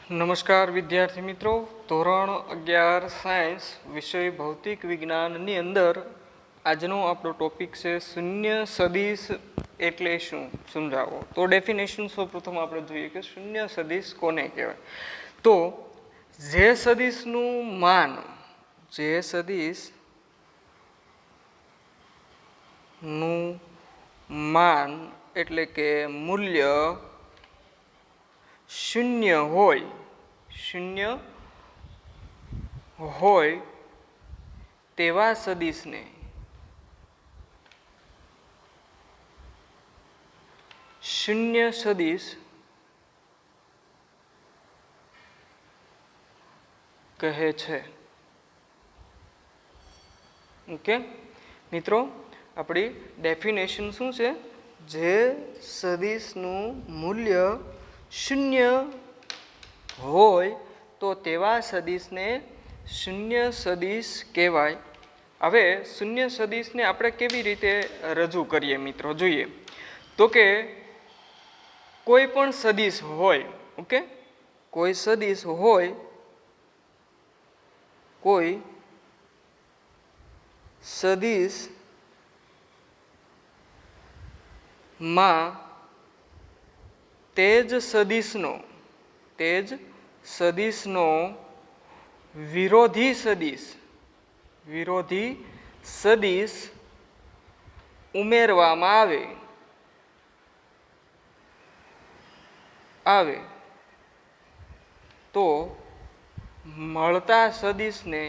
નમસ્કાર વિદ્યાર્થી મિત્રો, ધોરણ 11 સાયન્સ વિષય ભૌતિક વિજ્ઞાનની અંદર આજનો આપણો ટોપિક છે શૂન્ય સદિશ એટલે શું સમજાવો. તો ડેફિનેશન સૌપ્રથમ આપણે જોઈએ કે શૂન્ય સદિશ કોને કહેવાય. તો જે સદિશનું માન એટલે કે મૂલ્ય શૂન્ય હોય તેવા સદિશને શૂન્ય સદિશ કહે છે. ઓકે મિત્રો, આપણી ડેફિનેશન શું છે? જે સદિશનું મૂલ્ય શૂન્ય હોય તો તેવા સદિશને શૂન્ય સદિશ કહેવાય. હવે શૂન્ય સદિશને આપણે કેવી રીતે રજૂ કરીએ મિત્રો? જોઈએ તો કે કોઈ પણ સદિશ હોય, ઓકે, કોઈ સદિશ હોય, કોઈ સદિશમાં તે જ સદિશનો વિરોધી સદિશ ઉમેરવામાં આવે તો મળતા સદિશને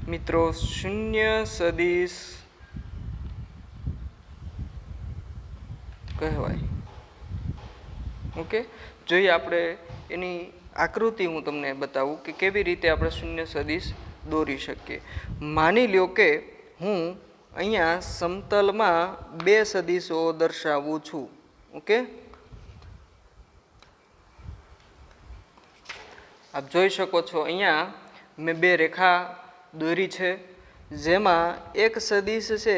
મિત્રો શૂન્ય સદિશ કહેવાય. ઓકે, જોઈએ આપણે એની આકૃતિ હું તમને બતાવું કે કેવી રીતે આપણે શૂન્ય સદિશ દોરી શકીએ. માની લ્યો કે હું અહીંયા સમતલમાં બે સદિશો દર્શાવું છું. ઓકે, આપ જોઈ શકો છો અહીંયા મેં બે રેખા દોરી છે, જેમાં એક સદિશ છે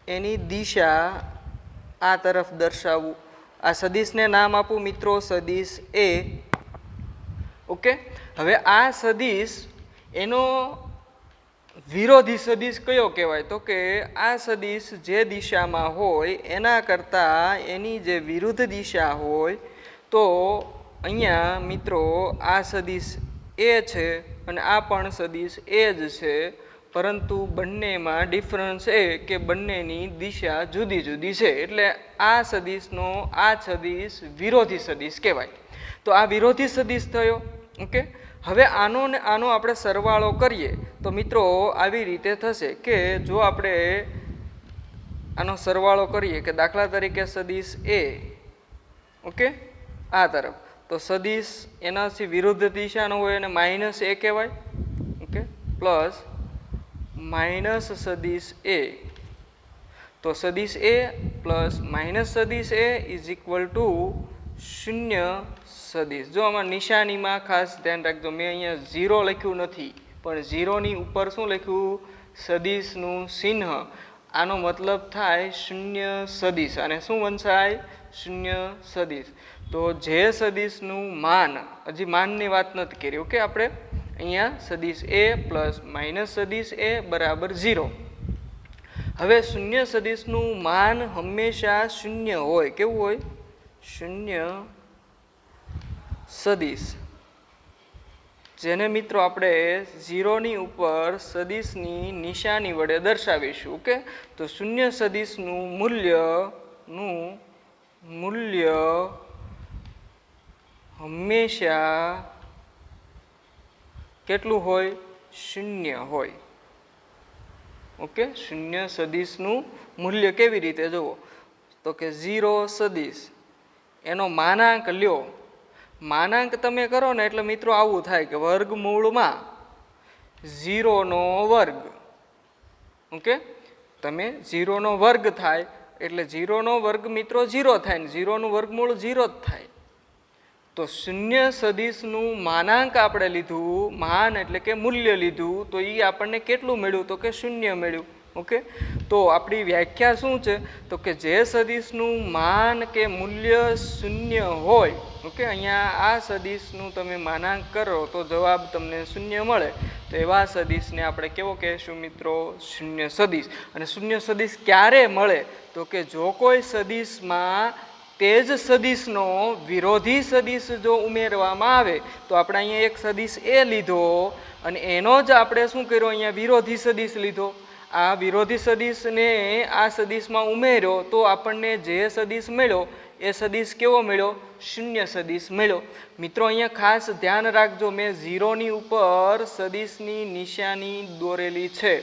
એની દિશા આ તરફ દર્શાવું. આ સદિશને નામ આપું મિત્રો સદિશ એ. ઓકે, હવે આ સદિશ એનો વિરોધી સદિશ કયો કહેવાય? તો કે આ સદિશ જે દિશામાં હોય એના કરતાં એની જે વિરુદ્ધ દિશા હોય. તો અહીંયા મિત્રો આ સદિશ એ છે અને આ પણ સદિશ એ જ છે, પરંતુ બંનેમાં ડિફરન્સ એ કે બંનેની દિશા જુદી જુદી છે. એટલે આ સદિશનો આ સદિશ વિરોધી સદિશ કહેવાય. તો આ વિરોધી સદિશ થયો. ઓકે, હવે આનો ને આનો આપણે સરવાળો કરીએ તો મિત્રો આવી રીતે થશે કે જો આપણે આનો સરવાળો કરીએ કે દાખલા તરીકે સદિશ એ, ઓકે, આ તરફ, તો સદિશ એનાથી વિરુદ્ધ દિશાનો હોય અને માઇનસ એ કહેવાય. ઓકે, પ્લસ માઇનસ સદિશ એ, તો સદિશ એ પ્લસ માઇનસ સદિશ એ ઇઝ ઇક્વલ ટુ શૂન્ય સદિશ. જો આમાં નિશાનીમાં ખાસ ધ્યાન રાખજો, મેં અહીંયા 0 લખ્યું નથી, પણ 0ની ઉપર શું લખ્યું? સદિશનું ચિહ્ન. આનો મતલબ થાય શૂન્ય સદિશ. અને શું વંચાય? શૂન્ય સદિશ. તો જે સદિશનું માન, હજી માનની વાત નથી કરી. ઓકે, આપણે અહીંયા સદિશ એ પ્લસ માઇનસ સદિશ એ બરાબર 0. હવે શૂન્ય સદિશનું માન હંમેશા શૂન્ય હોય. કેવું હોય? શૂન્ય સદિશ, જેને મિત્રો આપણે 0ની ઉપર સદિશની નિશાની વડે દર્શાવીશું. ઓકે, તો શૂન્ય સદિશનું મૂલ્ય હંમેશા કેટલું હોય? શૂન્ય હોય. ઓકે, શૂન્ય સદિશનું મૂલ્ય કેવી રીતે જુઓ તો કે 0 સદિશ એનો માનાંક લ્યો. માનાંક તમે કરો ને એટલે મિત્રો આવું થાય કે વર્ગમૂળમાં 0નો વર્ગ. ઓકે, તમે 0નો વર્ગ થાય એટલે 0નો વર્ગ મિત્રો 0 થાય ને 0નું વર્ગમૂળ 0 જ થાય. તો શૂન્ય સદિશનું માનાંક આપણે લીધું, માન એટલે કે મૂલ્ય લીધું, તો એ આપણને કેટલું મળ્યું? તો કે શૂન્ય મળ્યું. ઓકે, તો આપણી વ્યાખ્યા શું છે તો કે જે સદિશનું માન કે મૂલ્ય શૂન્ય હોય, ઓકે, અહીંયા આ સદિશનું તમે માનાંક કરો તો જવાબ તમને શૂન્ય મળે, તો એવા સદિશને આપણે કેવો કહેશું મિત્રો? શૂન્ય સદિશ. અને શૂન્ય સદિશ ક્યારે મળે તો કે જો કોઈ સદિશમાં તે જ સદિશનો વિરોધી સદિશ જો ઉમેરવામાં આવે, તો આપણે અહીંયા એક સદિશ એ લીધો અને એનો જ આપણે શું કર્યો? અહીંયા વિરોધી સદિશ લીધો. આ વિરોધી સદિશને આ સદિશમાં ઉમેર્યો તો આપણને જે સદિશ મળ્યો એ સદિશ કેવો મળ્યો? શૂન્ય સદિશ મળ્યો. મિત્રો અહીંયા ખાસ ધ્યાન રાખજો, મેં ઝીરોની ઉપર સદિશની નિશાની દોરેલી છે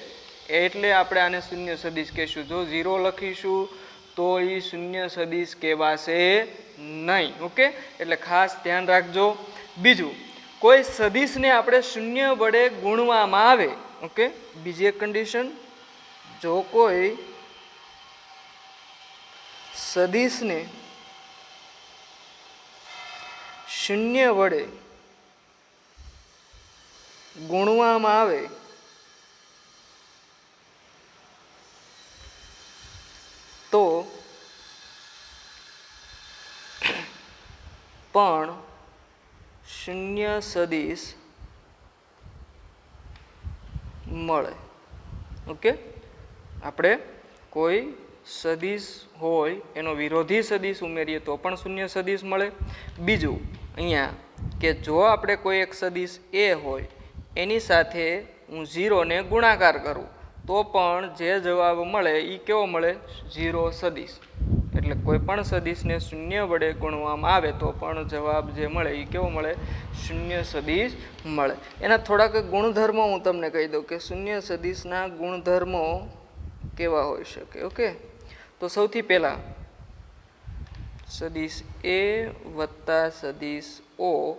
એટલે આપણે આને શૂન્ય સદિશ કહીશું. જો ઝીરો લખીશું તો એ શૂન્ય સદિશ કહેવાશે નહીં. ઓકે, એટલે ખાસ ધ્યાન રાખજો. બીજું, કોઈ સદિશને આપણે શૂન્ય વડે ગુણવામાં આવે, ઓકે, બીજી એક કન્ડિશન, જો કોઈ સદિશને શૂન્ય વડે ગુણવામાં આવે તો પણ શૂન્ય સદિશ મળે. ઓકે, આપણે કોઈ સદિશ હોય એનો વિરોધી સદિશ ઉમેરીએ તો પણ શૂન્ય સદિશ મળે. બીજું અહીંયા કે જો આપણે કોઈ એક સદિશ એ હોય એની સાથે હું ઝીરોને ગુણાકાર કરું તો પણ જે જવાબ મળે એ કેવો મળે? ઝીરો સદિશ. એટલે કોઈ પણ સદિશને શૂન્ય વડે ગુણવામાં આવે તો પણ જવાબ જે મળે એ કેવો મળે? શૂન્ય સદિશ મળે. એના થોડાક ગુણધર્મો હું તમને કહી દઉં કે શૂન્ય સદિશના ગુણધર્મો કેવા હોઈ શકે. ઓકે, તો સૌથી પહેલાં સદિશ એ વત્તા સદિશ ઓ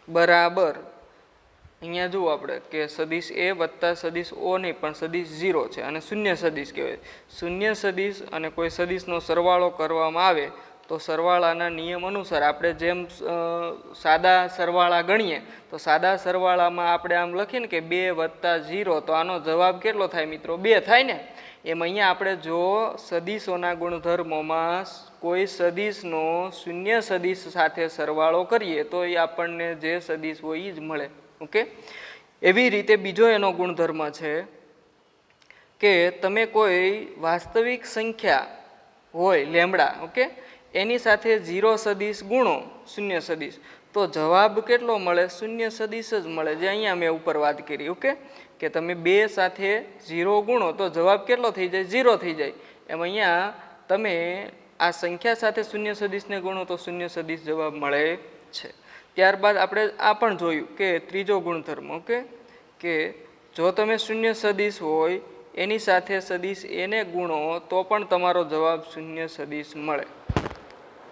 બરાબર, અહીંયા જુઓ આપણે કે સદિશ એ વત્તા સદિશ ઓ નહીં પણ સદિશ ઝીરો છે અને શૂન્ય સદિશ કહેવાય. શૂન્ય સદિશ અને કોઈ સદિશનો સરવાળો કરવામાં આવે તો સરવાળાના નિયમ અનુસાર આપણે જેમ સાદા સરવાળા ગણીએ તો સાદા સરવાળામાં આપણે આમ લખીએ ને કે 2 વત્તા 0, તો આનો જવાબ કેટલો થાય મિત્રો? 2 થાય ને. એમ અહીંયા આપણે જો સદિશોના ગુણધર્મોમાં કોઈ સદિશનો શૂન્ય સદિશ સાથે સરવાળો કરીએ તો એ આપણને જે સદિશ હોય એ જ મળે. ઓકે, એવી રીતે બીજો એનો ગુણધર્મ છે કે તમે કોઈ વાસ્તવિક સંખ્યા હોય લેમડા, ઓકે, એની સાથે 0 સદિશ ગુણો શૂન્ય સદિશ તો જવાબ કેટલો મળે? શૂન્ય સદિશ જ મળે, જે અહીંયા મેં ઉપર વાત કરી. ઓકે, કે તમે 2 સાથે 0 ગુણો તો જવાબ કેટલો થઈ જાય? 0 થઈ જાય. એમ અહીંયા તમે આ સંખ્યા સાથે શૂન્ય સદિશને ગુણો તો શૂન્ય સદિશ જવાબ મળે છે. ત્યારબાદ આપણે આ પણ જોયું કે ત્રીજો ગુણધર્મ, ઓકે, કે જો તમે શૂન્ય સદિશ હોય એની સાથે સદિશ એને ગુણો તો પણ તમારો જવાબ શૂન્ય સદિશ મળે.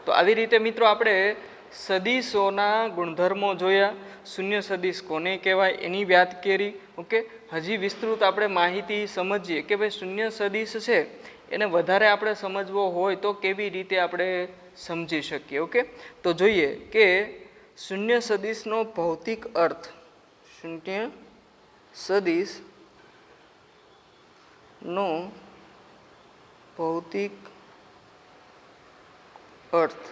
તો આવી રીતે મિત્રો આપણે સદિશોના ગુણધર્મો જોયા, શૂન્ય સદિશ કોને કહેવાય એની વાત કરી. ઓકે, હજી વિસ્તૃત આપણે માહિતી સમજીએ કે ભાઈ શૂન્ય સદિશ છે એને વધારે આપણે સમજવો હોય તો કેવી રીતે આપણે સમજી શકીએ. ઓકે, તો જોઈએ કે શૂન્ય સદિશનો ભૌતિક અર્થ. શૂન્ય સદિશનો ભૌતિક અર્થ.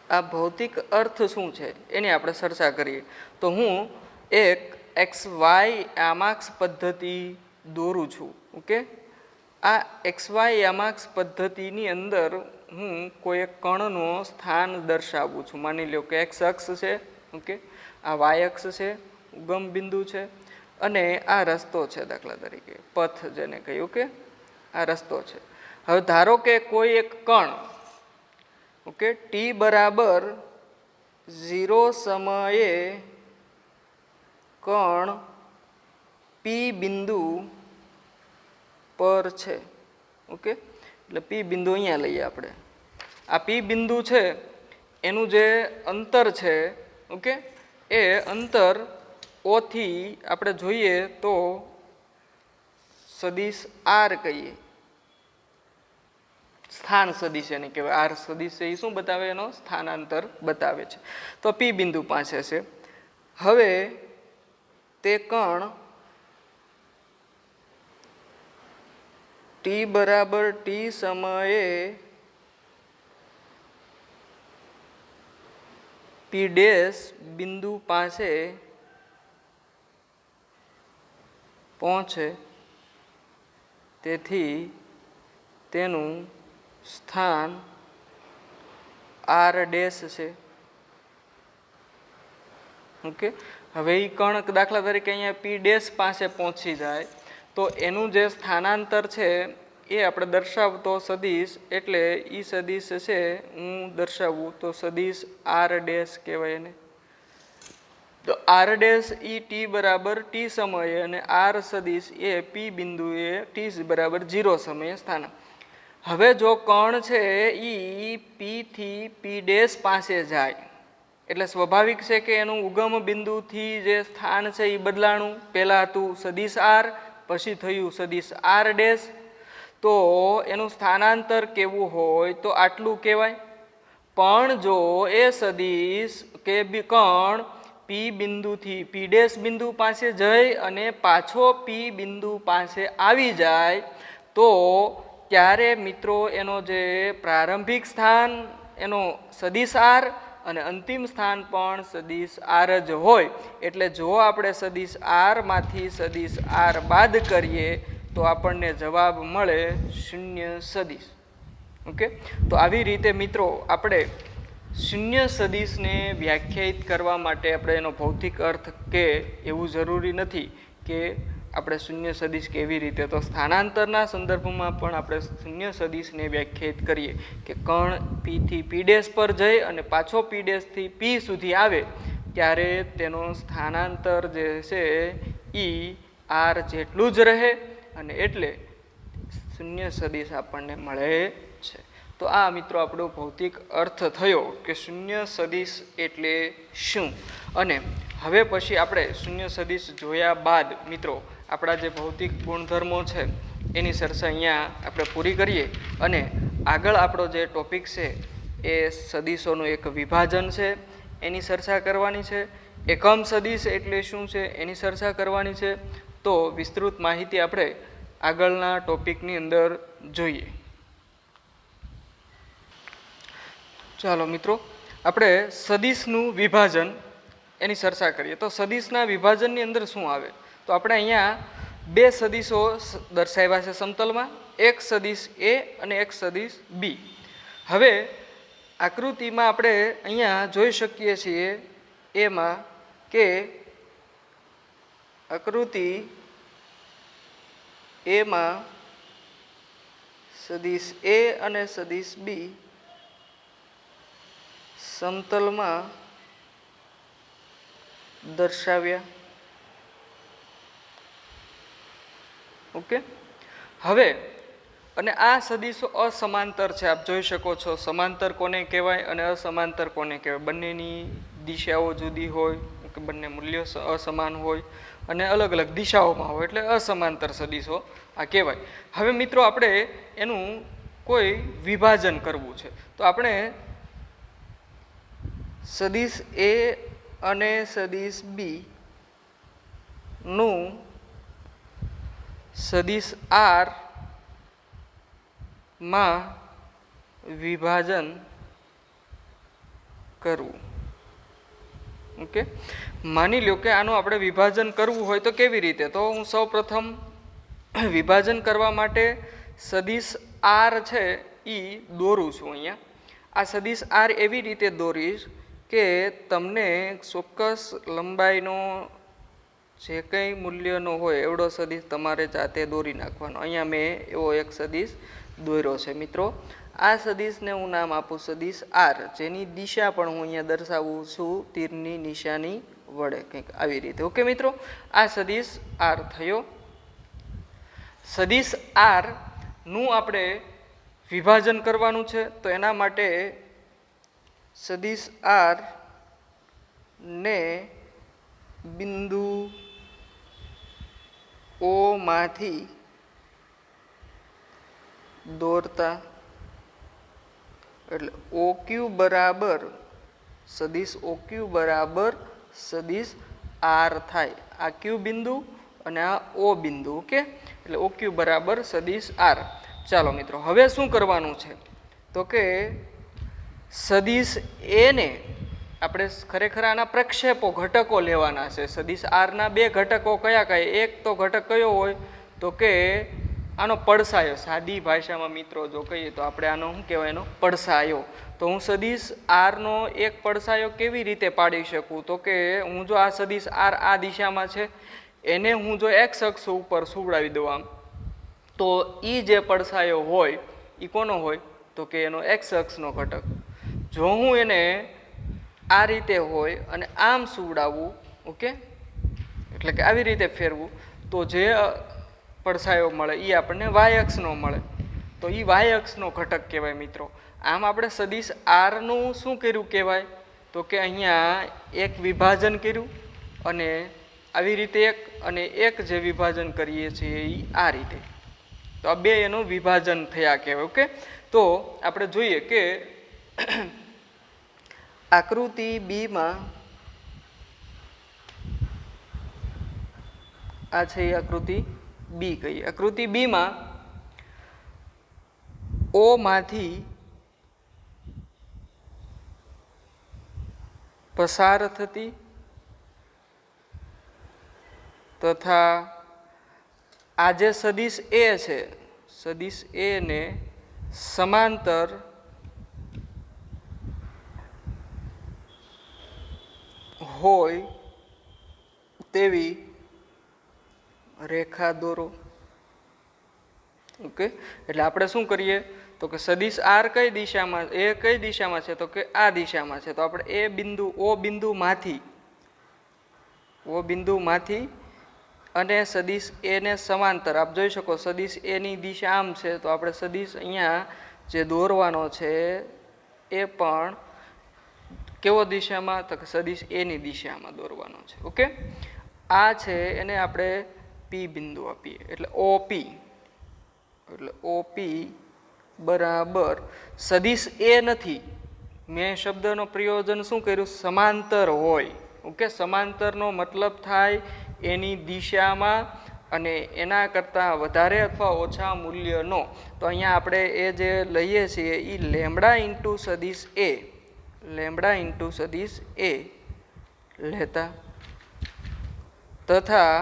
આ ભૌતિક અર્થ શું છે એની આપણે ચર્ચા કરીએ. તો હું એક XY યામાક્ષ પદ્ધતિ દોરું છું. ઓકે, આ XY યામાક્ષ પદ્ધતિની અંદર હું કોઈ એક કણનો સ્થાન દર્શાવું છું. માની લો કે X અક્ષ છે, ઓકે, આ Y અક્ષ છે, ઉગમ બિંદુ છે અને આ રસ્તો છે, દાખલા તરીકે પથ જેને કહ્યું. ઓકે, આ રસ્તો છે. હવે ધારો કે કોઈ એક કણ, ઓકે, t બરાબર 0 સમયે કણ P બિંદુ પર છે. ઓકે, એટલે P બિંદુ અહીંયા લઈએ આપણે. આ P બિંદુ છે એનું જે અંતર છે, ઓકે, એ અંતર O થી આપણે જોઈએ તો સદિશ R કહીએ. સ્થાન સદિશ એને કહેવાય. R સદિશ એ શું બતાવે? એનો સ્થાનાંતર બતાવે છે. તો P બિંદુ પાસે છે. હવે તે કણ ટી બરાબર ટી સમયે પી ડેશ બિંદુ પાસે પહોંચે, તેથી તેનું સ્થાન આર ડેશ છે. ઓકે, હવે એ કણ દાખલા તરીકે અહીંયા પી ડેશ પાસે પહોંચી જાય તો એનું જે સ્થાનાંતર છે એ આપણે દર્શાવતો સદિશ, એટલે ઈ સદિશ છે હું દર્શાવું તો સદિશ આર ડેશ કહેવાય એને. તો આર ડેશ ઈ ટી બરાબર ટી સમયે અને આર સદિશ એ પી બિંદુએ ટી બરાબર 0 સમયે સ્થાન. હવે જો કણ છે ઈ પી થી પી ડેશ પાસે જાય એટલે સ્વાભાવિક છે કે એનું ઉગમ બિંદુથી જે સ્થાન છે એ બદલાણું. પહેલાં હતું સદિશ આર, પછી થયું સદિશ આર ડેશ. તો એનું સ્થાનાંતર કેવું હોય તો આટલું કહેવાય. પણ જો એ સદિશ કે કણ પી બિંદુથી પી ડેશ બિંદુ પાસે જઈ અને પાછો પી બિંદુ પાસે આવી જાય તો ત્યારે મિત્રો એનો જે પ્રારંભિક સ્થાન એનો સદિશ આર અને અંતિમ સ્થાન પણ સદિશ આર જ હોય. એટલે જો આપણે સદિશ આરમાંથી સદિશ આર બાદ કરીએ તો આપણને જવાબ મળે શૂન્ય સદિશ. ઓકે, તો આવી રીતે મિત્રો આપણે શૂન્ય સદિશને વ્યાખ્યાયિત કરવા માટે આપણે એનો ભૌતિક અર્થ કે એવું જરૂરી નથી કે આપણે શૂન્ય સદિશ કેવી રીતે, તો સ્થાનાંતરના સંદર્ભમાં પણ આપણે શૂન્ય સદિશને વ્યાખ્યાયિત કરીએ કે કણ પી થી પી ડેશ પર જઈ અને પાછો પી ડેશથી પી સુધી આવે ત્યારે તેનો સ્થાનાંતર જે છે ઈ આર જેટલું જ રહે અને એટલે શૂન્ય સદિશ આપણને મળે છે. તો આ મિત્રો આપણો ભૌતિક અર્થ થયો કે શૂન્ય સદિશ એટલે શું. અને હવે પછી આપણે શૂન્ય સદિશ જોયા બાદ મિત્રો આપણા જે ભૌતિક ગુણધર્મો છે એની ચર્ચા અહીંયા આપણે પૂરી કરીએ અને આગળ આપણો જે ટોપિક છે એ સદિશોનું એક વિભાજન છે એની ચર્ચા કરવાની છે. એકમ સદિશ એટલે શું છે એની ચર્ચા કરવાની છે. તો વિસ્તૃત માહિતી આપણે આગળના ટોપિકની અંદર જોઈએ. ચાલો મિત્રો આપણે સદિશનું વિભાજન એની ચર્ચા કરીએ. તો સદિશના વિભાજનની અંદર શું આવે તો આપણે અહીંયા બે સદિશો દર્શાવ્યા છે સમતલમાં, એક સદિશ એ અને એક સદિશ બી. હવે આકૃતિમાં આપણે અહીંયા જોઈ શકીએ છીએ એમાં કે આકૃતિ એમાં સદિશ એ અને સદિશ બી સમતલમાં દર્શાવ્યા. ઓકે, હવે અને આ સદિશો અસમાંતર છે. આપ જોઈ શકો છો સમાંતર કોને કહેવાય અને અસમાંતર કોને કહેવાય. બંનેની દિશાઓ જુદી હોય કે બંને મૂલ્યો અસમાન હોય અને અલગ અલગ દિશાઓમાં હોય એટલે અસમાંતર સદિશો આ કહેવાય. હવે મિત્રો આપણે એનું કોઈ વિભાજન કરવું છે તો આપણે સદિશ એ અને સદિશ બી નું સદિશ આર માં વિભાજન કરવું. ઓકે, માની લો કે આનું આપણે વિભાજન કરવું હોય તો કેવી રીતે, તો હું સૌ પ્રથમ વિભાજન કરવા માટે સદિશ આર છે એ દોરું છું. અહીંયા આ સદિશ આર એવી રીતે દોરીશ કે તમને ચોક્કસ લંબાઈનો જે કંઈ મૂલ્યનો હોય એવડો સદિશ તમારે જાતે દોરી નાખવાનો. અહીંયા મેં એવો એક સદિશ દોર્યો છે મિત્રો. આ સદિશને હું નામ આપું સદિશ આર, જેની દિશા પણ હું અહીંયા દર્શાવું છું તીરની નિશાની વડે, કંઈક આવી રીતે. ઓકે મિત્રો, આ સદિશ આર થયો. સદિશ આર નું આપણે વિભાજન કરવાનું છે તો એના માટે સદિશ આર ને બિંદુ ઓ માંથી દોરતા એટલે OQ બરાબર સદિશ OQ બરાબર સદિશ આર થાય. આ ક્યુ બિંદુ અને આ ઓ બિંદુ. ઓકે, એટલે OQ બરાબર સદિશ આર. ચાલો મિત્રો, હવે શું કરવાનું છે તો કે સદિશ એને આપણે ખરેખર આના પ્રક્ષેપો ઘટકો લેવાના છે. સદિશ આરના બે ઘટકો કયા કયા? એક તો ઘટક કયો હોય તો કે આનો પડછાયો. સાદી ભાષામાં મિત્રો જો કહીએ તો આપણે આનો શું કહેવાય? એનો પડછાયો. તો હું સદિશ આરનો એક પડછાયો કેવી રીતે પાડી શકું તો કે હું જો આ સદિશ આર આ દિશામાં છે એને હું જો એક્સ અક્ષ ઉપર સુવડાવી દઉં આમ, તો એ જે પડછાયો હોય એ કોનો હોય તો કે એનો એક્સ અક્ષનો ઘટક. જો હું એને આ રીતે હોય અને આમ સુવડાવું, ઓકે, એટલે કે આવી રીતે ફેરવું, તો જે પડછાયો મળે એ આપણને વાય અક્ષનો મળે. તો એ વાય અક્ષનો ઘટક કહેવાય મિત્રો. આમ આપણે સદિશ આરનું શું કર્યું કહેવાય તો કે અહીંયા એક વિભાજન કર્યું અને આવી રીતે એક અને એક જે વિભાજન કરીએ છીએ એ આ રીતે. તો આ બે એનું વિભાજન થયા કહેવાય. ઓકે, તો આપણે જોઈએ કે આકૃતિ બીમાં આ છે એ આકૃતિ બી કહીએ. આકૃતિ બીમાં ઓ માંથી પસાર થતી તથા આ જે સદિશ એ છે, સદિશ એ ને સમાંતર હોય તેવી રેખા દોરો. ઓકે, એટલે આપણે શું કરીએ તો કે સદિશ આર કઈ દિશામાં, એ કઈ દિશામાં છે તો કે આ દિશામાં છે. તો આપણે એ બિંદુ ઓ બિંદુમાંથી અને સદિશ એ ને સમાંતર આપ જોઈ શકો. સદિશ એ ની દિશા આમ છે તો આપણે સદિશ અહીંયા જે દોરવાનો છે એ પણ કેવો દિશામાં તો કે સદિશ એ ની દિશામાં દોરવાનો છે. ઓકે, આ છે એને આપણે પી બિંદુ આપીએ એટલે ઓપી. એટલે ઓપી બરાબર સદિશ એ નથી, મેં શબ્દનો પ્રયોજન શું કર્યું? સમાંતર હોય. ઓકે, સમાંતરનો મતલબ થાય એની દિશામાં અને એના કરતાં વધારે અથવા ઓછા મૂલ્યનો. તો અહીંયા આપણે એ જે લઈએ છીએ એ લેમડા ઇન્ટુ સદિશ એ, લેમડા ઇન્ટુ સદિશ એ લેતા તથા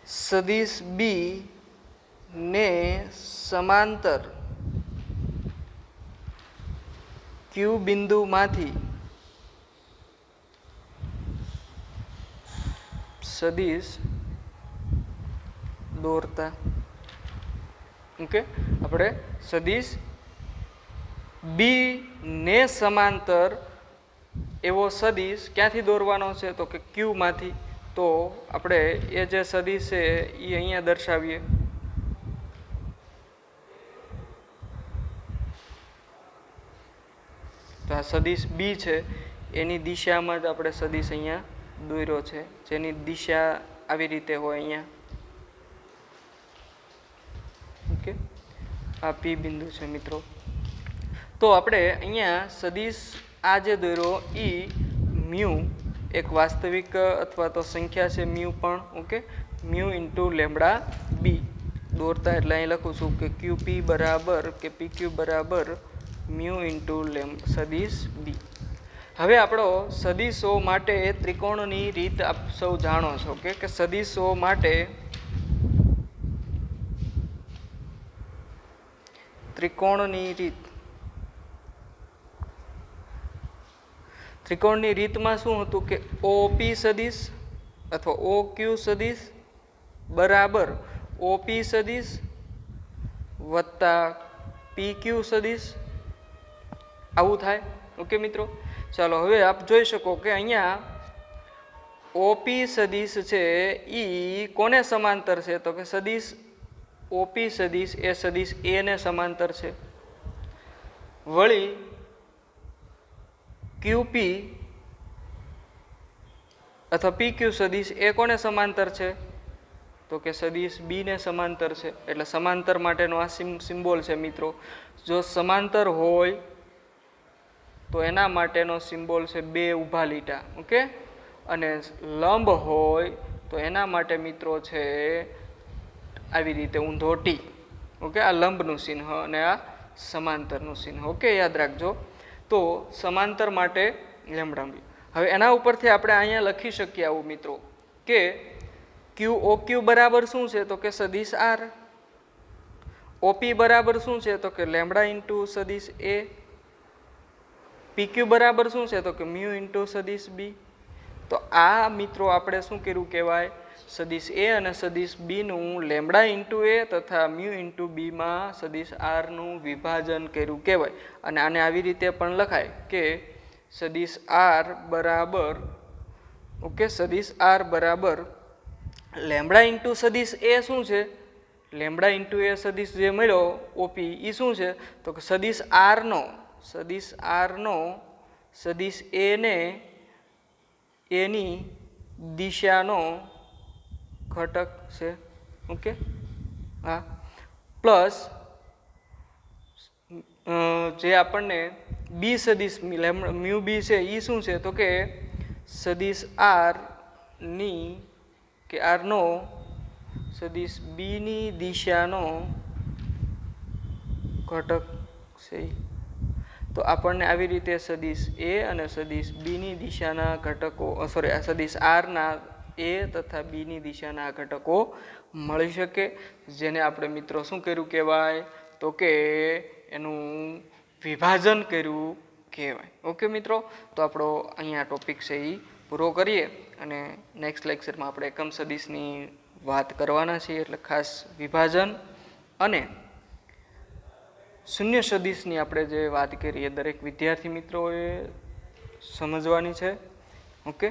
સદિશ બી ને સમાંતર ક્યુ બિંદુમાંથી સદિશ દોરતા. ઓકે, આપણે સદિશ બી ને સમાંતર એવો સદિશ ક્યાંથી દોરવાનો છે તો કે ક્યુ માંથી. તો આપણે એ જે સદિશ છે એ અહીંયા દર્શાવીએ. તો આ સદિશ બી છે એની દિશામાં જ આપણે સદિશ અહીંયા દોર્યો છે, જેની દિશા આવી રીતે હોય અહીંયા. ઓકે, આ પી બિંદુ છે મિત્રો. તો આપણે અહીંયા સદિશ આ જે દોર્યો ઈ મ્યુ એક વાસ્તવિક અથવા તો સંખ્યા છે મ્યુ પણ. ઓકે, મ્યુ ઇન્ટુ લેમડા બી દોરતા એટલે અહીં લખું છું કે ક્યુપી બરાબર કે પીક્યુ બરાબર મ્યુ ઇન્ટુ સદિશ બી. હવે આપણો સદિશો માટે ત્રિકોણની રીત આપ સૌ જાણો છો કે સદિશો માટે ત્રિકોણની રીત. ત્રિકોણની રીતમાં શું હતું કે ઓપી સદિશ અથવા ઓક્યુ સદિશ બરાબર ઓપી સદિશ વત્તા પીક્યુ સદિશ આવું થાય. ઓકે મિત્રો, ચાલો હવે આપ જોઈ શકો કે અહીંયા ઓપી સદિશ છે એ કોને સમાંતર છે તો કે સદિશ ઓપી સદિશ એ સદિશ એ ને સમાંતર છે. વળી ક્યુપી અથવા પીક્યુ સદિશ એ કોને સમાંતર છે તો કે સદિશ બી ને સમાંતર છે. એટલે સમાંતર માટેનો આ સિમ્બોલ છે મિત્રો. જો સમાંતર હોય તો એના માટેનો સિમ્બોલ છે બે ઊભા લીટા. ઓકે, અને લંબ હોય તો એના માટે મિત્રો છે આવી રીતે ઊંધો ટી. ઓકે, આ લંબનું ચિહ્ન અને આ સમાંતરનું ચિહ્ન. ઓકે, યાદ રાખજો. તો સમાંતર માટે લેમ્બડા બી. હવે એના ઉપરથી આપણે અહીંયા લખી શકીએ આવું મિત્રો કે ક્યુ ઓ ક્યુ બરાબર શું છે તો કે સદિશ આર. ઓપી બરાબર શું છે તો કે લેમ્બડા ઇન્ટુ સદિશ એ. પીક્યુ બરાબર શું છે તો કે મ્યુ ઇન્ટુ સદિશ બી. તો આ મિત્રો આપણે શું કર્યું કહેવાય, સદિશ એ અને સદિશ બીનું લેમ્બડા ઇન્ટુ એ તથા મ્યુ ઇન્ટુ બીમાં સદિશ આરનું વિભાજન કર્યું કહેવાય. અને આને આવી રીતે પણ લખાય કે સદિશ આર બરાબર, ઓકે, સદિશ આર બરાબર લેમ્બડા ઇન્ટુ સદિશ એ શું છે, લેમ્બડા ઇન્ટુ એ સદિશ જે મળ્યો ઓપી એ શું છે તો કે સદિશ આરનો સદિશ એને એની દિશાનો ઘટક છે. ઓકે, હા, પ્લસ જે આપણને બી સદિશ મ્યુ બી છે એ શું છે તો કે સદિશ આર ની કે આરનો સદિશ બીની દિશાનો ઘટક છે. તો આપણને આવી રીતે સદિશ એ અને સદિશ બીની દિશાના ઘટકો, સોરી, સદિશ આરના એ તથા બીની દિશાના ઘટકો મળી શકે, જેને આપણે મિત્રો શું કર્યું કહેવાય તો કે એનું વિભાજન કર્યું કહેવાય. ઓકે મિત્રો, તો આપણો અહીંયા ટોપિક છે એ પૂરો કરીએ અને નેક્સ્ટ લેક્ચરમાં આપણે એકમ સદિશની વાત કરવાના છીએ. એટલે ખાસ વિભાજન અને શૂન્ય સદિશની આપણે જે વાત કરીએ દરેક વિદ્યાર્થી મિત્રોએ સમજવાની છે. ઓકે.